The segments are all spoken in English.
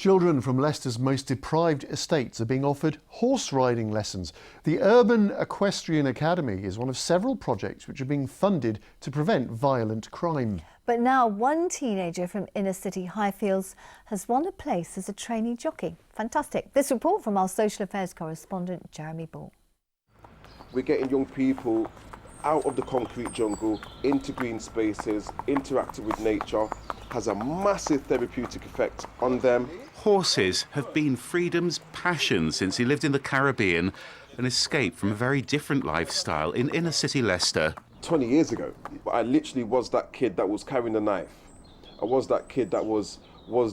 Children from Leicester's most deprived estates are being offered horse riding lessons. The Urban Equestrian Academy is one of several projects which are being funded to prevent violent crime. But now one teenager from inner city Highfields has won a place as a trainee jockey. Fantastic. This report from our social affairs correspondent Jeremy Ball. We're getting young people out of the concrete jungle, into green spaces, interacting with nature, has a massive therapeutic effect on them. Horses have been Freedom's passion since he lived in the Caribbean and escaped from a very different lifestyle in inner city Leicester. 20 years ago, I literally was that kid that was carrying a knife. I was that kid that was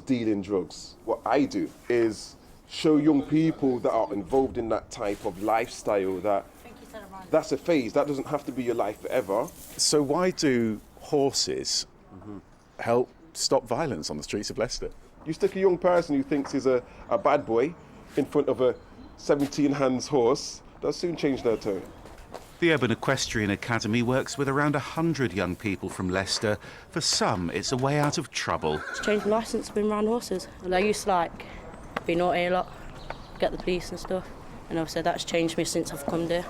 dealing drugs. What I do is show young people that are involved in that type of lifestyle that that's a phase, that doesn't have to be your life forever. So why do horses help stop violence on the streets of Leicester? You stick a young person who thinks he's a bad boy in front of a 17 hands horse, they'll soon change their tone. The Urban Equestrian Academy works with around 100 young people from Leicester. For some, it's a way out of trouble. It's changed my licence, been around horses. And I used to be naughty a lot, get the police and stuff. And obviously that's changed me since I've come there.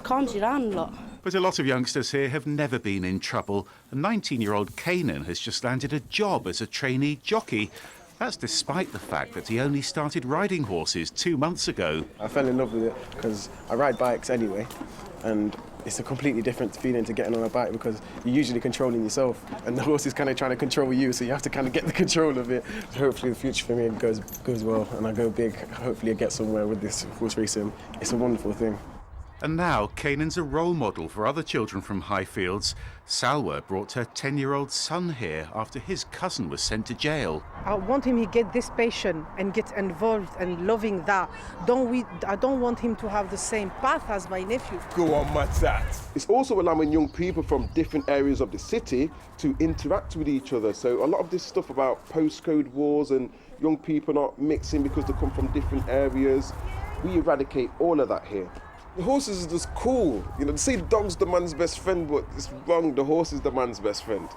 Calms you down a lot. But a lot of youngsters here have never been in trouble. A 19-year-old Kanan has just landed a job as a trainee jockey. That's despite the fact that he only started riding horses 2 months ago. I fell in love with it because I ride bikes anyway, and it's a completely different feeling to getting on a bike because you're usually controlling yourself and the horse is kind of trying to control you, so you have to kind of get the control of it. Hopefully the future for me goes well and I go big. Hopefully I get somewhere with this horse racing. It's a wonderful thing. And now Kanan's a role model for other children from Highfields. Salwa brought her 10-year-old son here after his cousin was sent to jail. I want him to get this passion and get involved and loving that. I don't want him to have the same path as my nephew. Go on, Matat. It's also allowing young people from different areas of the city to interact with each other. So a lot of this stuff about postcode wars and young people not mixing because they come from different areas, we eradicate all of that here. The horses are just cool. You know, they say the dog's the man's best friend, but it's wrong. The horse is the man's best friend.